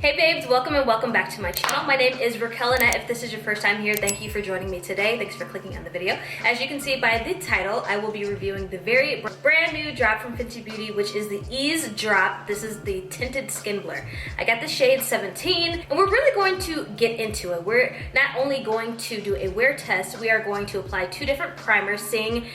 Hey babes, welcome and welcome back to my channel. My name is Raquelle Lynnette. If this is your first time here, thank you for joining me today. Thanks for clicking on the video. As you can see by the title, I will be reviewing the very brand new drop from Fenty Beauty, which is the Eaze drop. This is the tinted skin blur. I got the shade 17, and we're really going to get into it. We're not only going to do a wear test, we are going to apply two different primers, seeing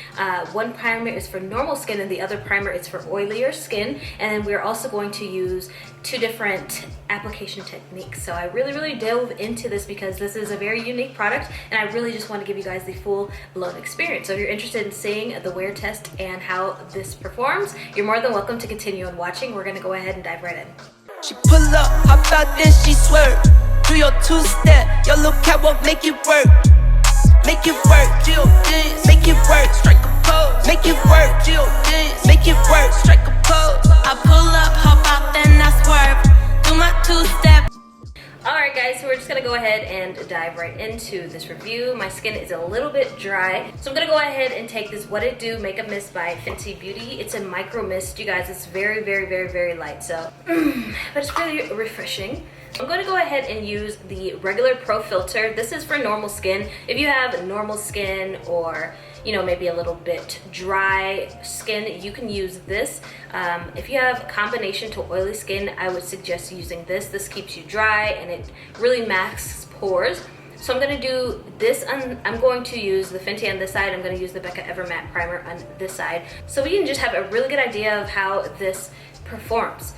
one primer is for normal skin and the other primer is for oilier skin. And then we're also going to use two different application techniques. So I really dove into this because this is a very unique product and I really just want to give you guys the full blown experience. So if you're interested in seeing the wear test and how this performs, you're more than welcome to continue on watching. We're gonna go ahead and dive right in. She pull up, hop out, then she swerve. Do your two-step, your little catwalk, make it work. Make it work, Jill dance, make it work, strike a pose. Make it work, Jill dance, make it work, strike a pose. I pull up, hop out, then I swerve. Do my two-step. Alright guys, so we're just gonna go ahead and dive right into this review. My skin is a little bit dry, so I'm gonna go ahead and take this What It Do Makeup Mist by Fenty Beauty. It's a micro mist, you guys. It's very light, so but it's really refreshing. I'm going to go ahead and use the regular Pro Filter. This is for normal skin. If you have normal skin or, you know, maybe a little bit dry skin, you can use this. If you have combination to oily skin, I would suggest using this. This keeps you dry and it really masks pores. So I'm going to do this I'm going to use the Fenty on this side. I'm going to use the Becca Ever Matte Primer on this side. So we can just have a really good idea of how this performs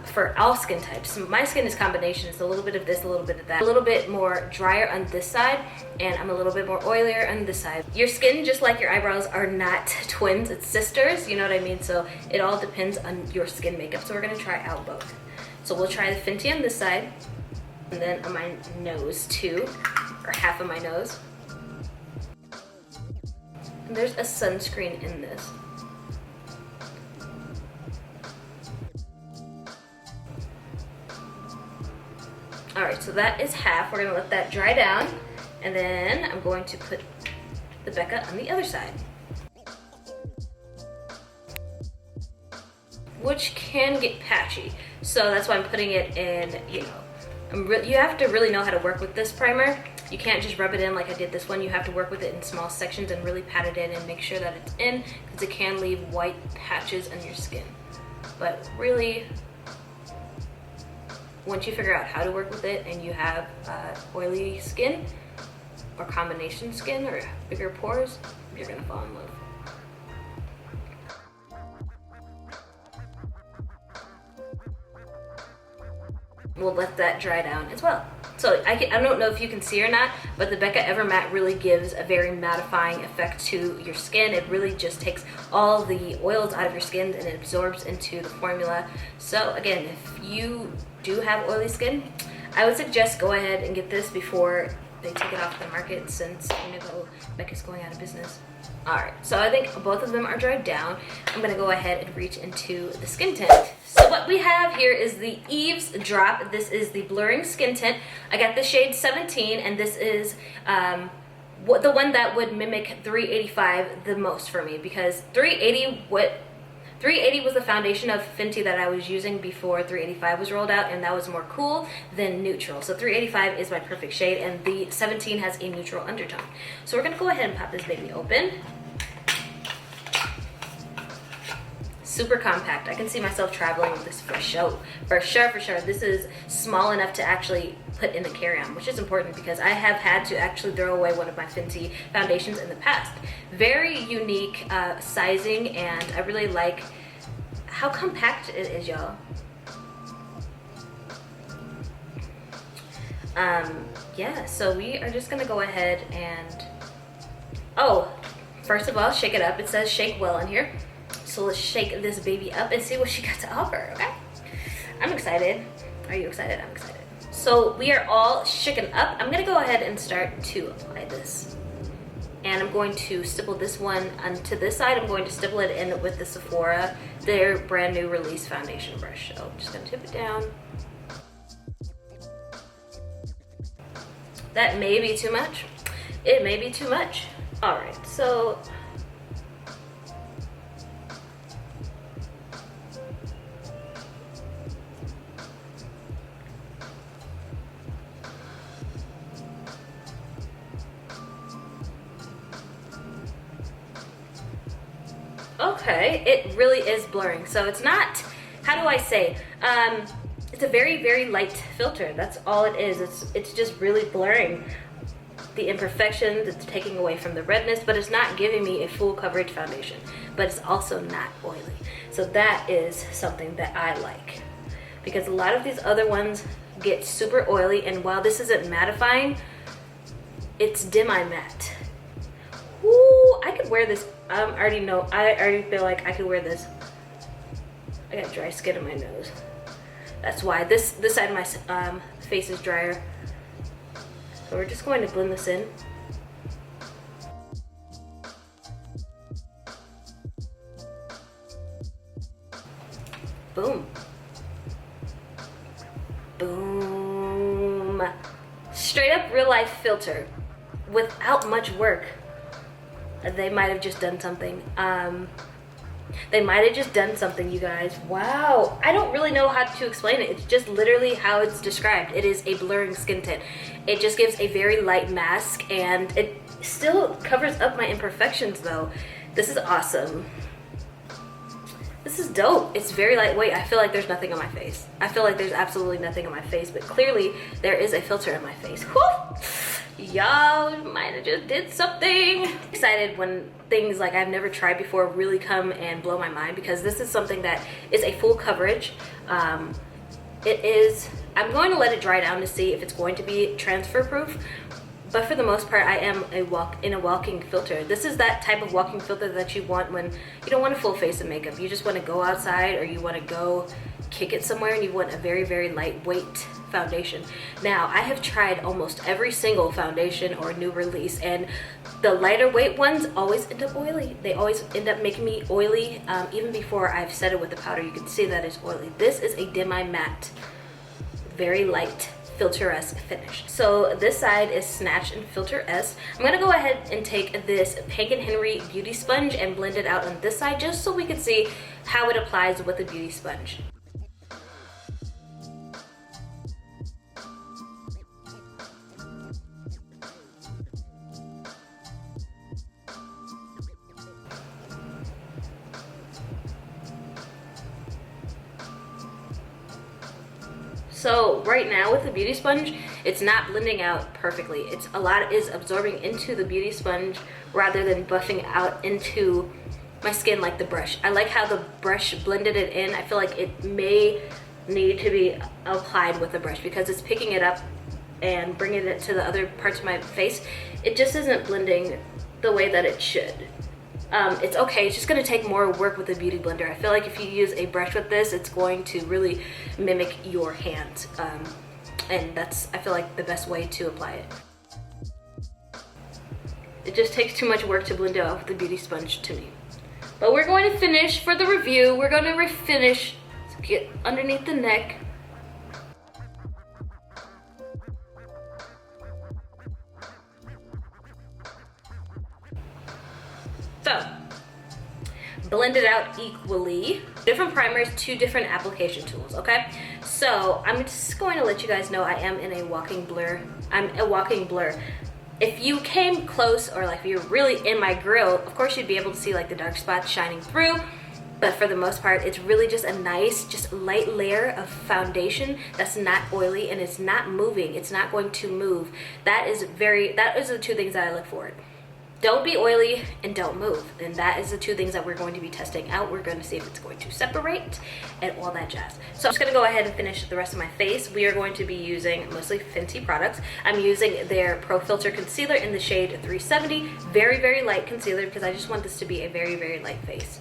for all skin types. My skin is combination. It's a little bit of this, a little bit of that. A little bit more drier on this side, and I'm a little bit more oilier on this side. Your skin, just like your eyebrows, are not twins. It's sisters, you know what I mean? So it all depends on your skin makeup. So we're going to try out both. So we'll try the Fenty on this side, and then on my nose too, or half of my nose. And there's a sunscreen in this. Alright, so that is half. We're going to let that dry down, and then I'm going to put the Becca on the other side, which can get patchy. So that's why I'm putting it in, you know, you have to really know how to work with this primer. You can't just rub it in like I did this one. You have to work with it in small sections and really pat it in and make sure that it's in, because it can leave white patches on your skin. But really, once you figure out how to work with it and you have oily skin or combination skin or bigger pores, you're gonna fall in love. We'll let that dry down as well. So I don't know if you can see or not, but the Becca Ever Matte really gives a very mattifying effect to your skin. It really just takes all the oils out of your skin and it absorbs into the formula. So again, if you do have oily skin, I would suggest go ahead and get this before they take it off the market, since, you know, Becca's going out of business. Alright, so I think both of them are dried down. I'm going to go ahead and reach into the skin tint. So what we have here is the Eaze drop. This is the blurring skin tint. I got the shade 17, and this is the one that would mimic 385 the most for me, because 380 was the foundation of Fenty that I was using before 385 was rolled out, and that was more cool than neutral. So 385 is my perfect shade, and the 17 has a neutral undertone. So we're gonna go ahead and pop this baby open. Super compact. I can see myself traveling with this for sure. For sure. This is small enough to actually put in the carry-on, which is important because I have had to actually throw away one of my Fenty foundations in the past. Very unique sizing, and I really like how compact it is, y'all. Yeah, so we are just gonna go ahead and, first of all, shake it up. It says shake well in here. So let's shake this baby up and see what she got to offer, okay? I'm excited. Are you excited? I'm excited. So we are all shaken up. I'm gonna go ahead and start to apply this. And I'm going to stipple this one onto this side. I'm going to stipple it in with the Sephora, their brand new release foundation brush. So I'm just gonna tip it down. That may be too much. It may be too much. All right, so Okay, it really is blurring. So it's not, how do I say, it's a very, very light filter. That's all it is. It's just really blurring the imperfections. It's taking away from the redness, but it's not giving me a full coverage foundation. But it's also not oily. So that is something that I like. Because a lot of these other ones get super oily, and while this isn't mattifying, it's demi matte. Ooh, I could wear this. I already feel like I could wear this. I got dry skin on my nose. That's why this side of my face is drier. So we're just going to blend this in. Boom. Boom. Straight up real life filter without much work. They might have just done something. You guys. Wow. I don't really know how to explain it. It's just literally how it's described. It is a blurring skin tint. It just gives a very light mask, and it still covers up my imperfections though. This is awesome. This is dope. It's very lightweight. I feel like there's nothing on my face. I feel like there's absolutely nothing on my face, but clearly there is a filter in my face. Whew! Y'all might have just did something. Excited when things like I've never tried before really come and blow my mind, because this is something that is a full coverage. I'm going to let it dry down to see if it's going to be transfer proof. But for the most part, I am in a walking filter. This is that type of walking filter that you want when you don't want a full face of makeup. You just want to go outside, or you want to go kick it somewhere, and you want a very, very lightweight foundation. Now, I have tried almost every single foundation or new release, and the lighter weight ones always end up oily. They always end up making me oily. Even before I've set it with the powder, you can see that it's oily. This is a demi-matte, very light, filter-esque finish. So this side is Snatch and Filter S. I'm gonna go ahead and take this Pink & Henry beauty sponge and blend it out on this side, just so we can see how it applies with a beauty sponge. So right now with the beauty sponge, it's not blending out perfectly. A lot is absorbing into the beauty sponge rather than buffing out into my skin like the brush. I like how the brush blended it in. I feel like it may need to be applied with a brush, because it's picking it up and bringing it to the other parts of my face. It just isn't blending the way that it should. It's okay, it's just gonna take more work with a beauty blender. I feel like if you use a brush with this, it's going to really mimic your hand. And that's, I feel like, the best way to apply it. It just takes too much work to blend it out with the beauty sponge to me. But we're going to finish for the review. We're going to refinish, get underneath the neck. So, blend it out equally. Different primers, 2 different application tools, okay? So, I'm just going to let you guys know I am in a walking blur. I'm a walking blur. If you came close, or like if you're really in my grill, of course you'd be able to see like the dark spots shining through. But for the most part, it's really just a nice, just light layer of foundation that's not oily, and it's not moving. It's not going to move. That is the 2 things that I look for. Don't be oily and don't move. And that is the 2 things that we're going to be testing out. We're going to see if it's going to separate and all that jazz. So I'm just going to go ahead and finish the rest of my face. We are going to be using mostly Fenty products. I'm using their Pro Filter Concealer in the shade 370. Very, very light concealer, because I just want this to be a very, very light face.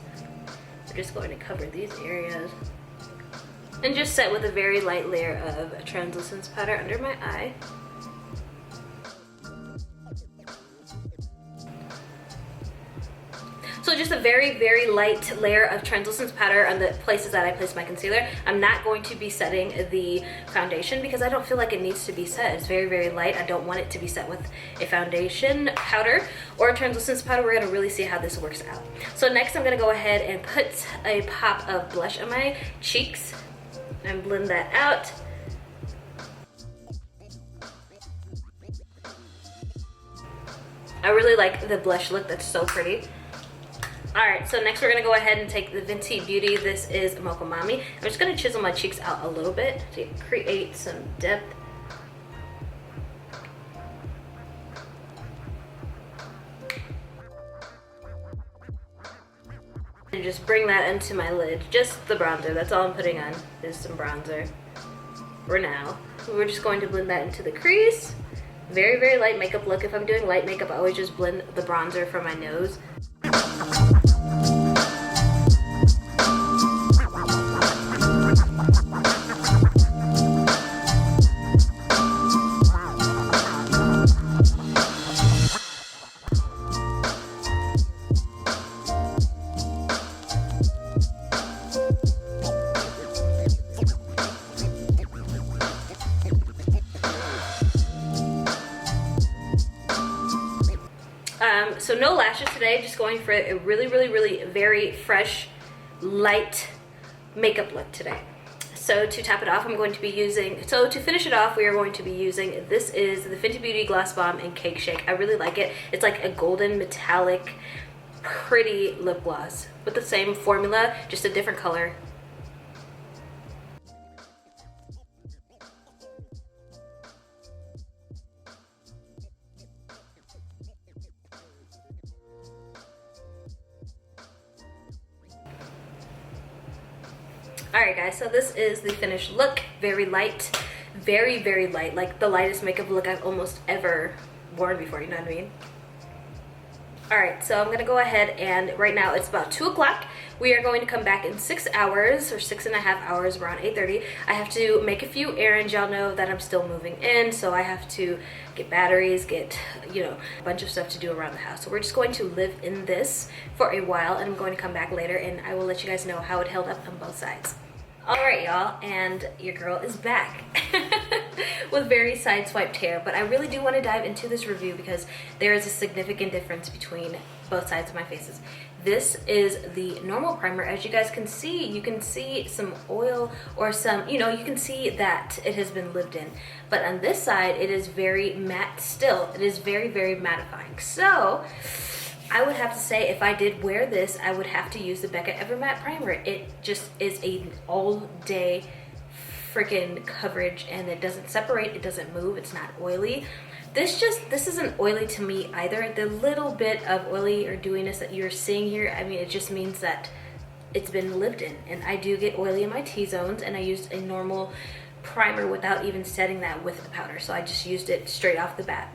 We're just going to cover these areas and just set with a very light layer of translucence powder under my eye. So just a very, very light layer of translucence powder on the places that I place my concealer. I'm not going to be setting the foundation because I don't feel like it needs to be set. It's very, very light. I don't want it to be set with a foundation powder or a translucence powder. We're gonna really see how this works out. So next I'm gonna go ahead and put a pop of blush on my cheeks and blend that out. I really like the blush look. That's so pretty. Alright, so next we're gonna go ahead and take the Fenty Beauty. This is Mocha Mami. I'm just gonna chisel my cheeks out a little bit to create some depth. And just bring that into my lid. Just the bronzer, that's all I'm putting on, is some bronzer for now. We're just going to blend that into the crease. Very, very light makeup look. If I'm doing light makeup, I always just blend the bronzer from my nose. So no lashes today, just going for a really, really, really very fresh, light makeup look today. So to top it off, I'm going to be using, so to finish it off, we are going to be using, this is the Fenty Beauty Gloss Bomb in Cake Shake. I really like it. It's like a golden metallic, pretty lip gloss with the same formula, just a different color. Alright guys, so this is the finished look. Very light, very, very light. Like the lightest makeup look I've almost ever worn before, you know what I mean? Alright, so I'm gonna go ahead and right now it's about 2 o'clock. We are going to come back in 6 hours or 6.5 hours, around 8:30. I have to make a few errands. Y'all know that I'm still moving in, so I have to get batteries, get, you know, a bunch of stuff to do around the house. So we're just going to live in this for a while, and I'm going to come back later and I will let you guys know how it held up on both sides. Alright y'all, and your girl is back with very sideswiped hair, but I really do want to dive into this review because there is a significant difference between both sides of my faces. This is the normal primer. As you guys can see, you can see some oil or some, you know, you can see that it has been lived in. But on this side, it is very matte still. It is very, very mattifying. So I would have to say if I did wear this, I would have to use the Becca Evermatte primer. It just is an all-day freaking coverage, and it doesn't separate, it doesn't move, it's not oily. This isn't oily to me either. The little bit of oily or dewiness that you're seeing here, I mean, it just means that it's been lived in. And I do get oily in my T-zones, and I used a normal primer without even setting that with the powder. So I just used it straight off the bat.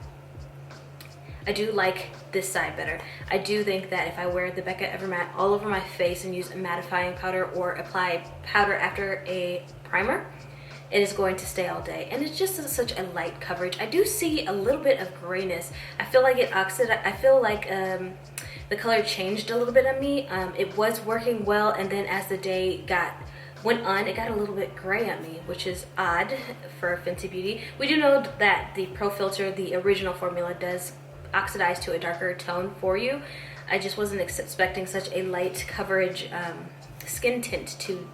I do like this side better. I do think that if I wear the Becca Evermatte all over my face and use a mattifying powder or apply powder after a primer, it is going to stay all day. And it's just such a light coverage. I do see a little bit of grayness. I feel like it oxidized. I feel like the color changed a little bit on me. It was working well, and then as the day went on, it got a little bit gray on me, which is odd for Fenty Beauty. We do know that the Pro Filter, the original formula, does oxidize to a darker tone for you. I just wasn't expecting such a light coverage skin tint to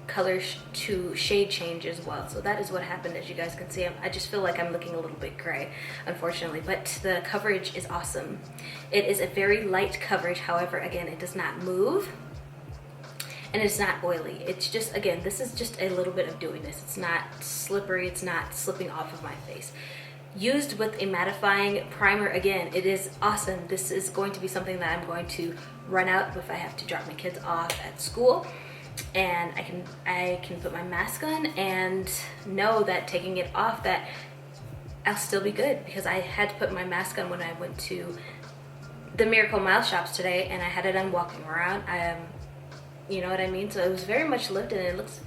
color to shade change as well. So that is what happened. As you guys can see, I just feel like I'm looking a little bit gray, unfortunately, but the coverage is awesome. It is a very light coverage. However, again, it does not move and it's not oily. It's just, again, this is just a little bit of dewiness. It's not slippery. It's not slipping off of my face. Used with a mattifying primer, again, it is awesome. This is going to be something that I'm going to run out if I have to drop my kids off at school, and I can put my mask on and know that taking it off, that I'll still be good, because I had to put my mask on when I went to the Miracle Mile shops today, and I had it on walking around. You know what I mean? So it was very much lived in. It looks,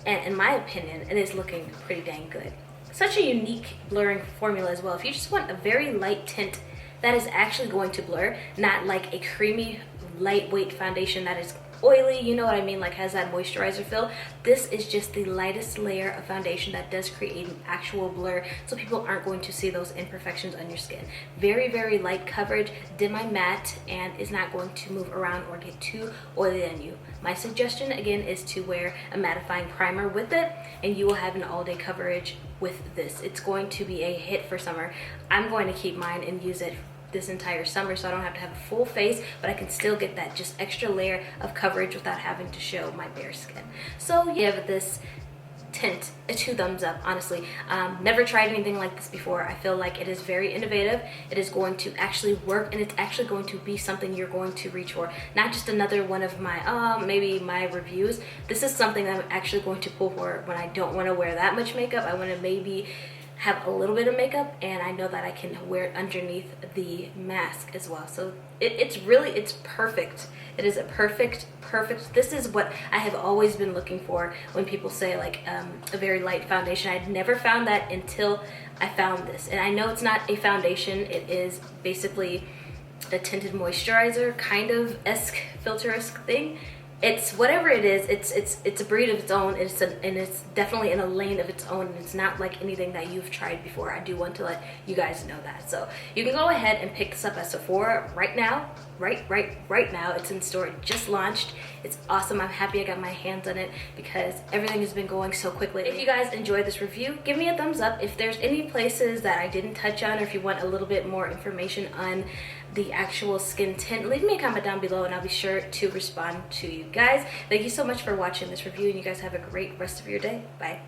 and in my opinion, it is looking pretty dang good. Such a unique blurring formula as well. If you just want a very light tint that is actually going to blur, not like a creamy, lightweight foundation that is oily, you know what I mean, like has that moisturizer feel. This is just the lightest layer of foundation that does create an actual blur, so people aren't going to see those imperfections on your skin. Very, very light coverage, demi-matte, and is not going to move around or get too oily on you. My suggestion, again, is to wear a mattifying primer with it, and you will have an all-day coverage with this. It's going to be a hit for summer. I'm going to keep mine and use it this entire summer, so I don't have to have a full face, but I can still get that just extra layer of coverage without having to show my bare skin. So yeah, this Tint a 2 thumbs up, honestly. Never tried anything like this before. I feel like it is very innovative. It is going to actually work, and it's actually going to be something you're going to reach for. Not just another one of my maybe my reviews. This is something that I'm actually going to pull for when I don't want to wear that much makeup. I want to maybe have a little bit of makeup, and I know that I can wear it underneath the mask as well. So it's perfect. It is a perfect, this is what I have always been looking for when people say like a very light foundation. I'd never found that until I found this. And I know it's not a foundation, it is basically a tinted moisturizer kind of filter-esque thing. It's whatever it is, it's a breed of its own. And it's definitely in a lane of its own, and it's not like anything that you've tried before. I do want to let you guys know that. So you can go ahead and pick this up at Sephora right now. Right now. It's in store. It just launched. It's awesome. I'm happy I got my hands on it because everything has been going so quickly. If you guys enjoyed this review, give me a thumbs up. If there's any places that I didn't touch on, or if you want a little bit more information on the actual skin tint, leave me a comment down below and I'll be sure to respond to you guys. Thank you so much for watching this review, and you guys have a great rest of your day. Bye.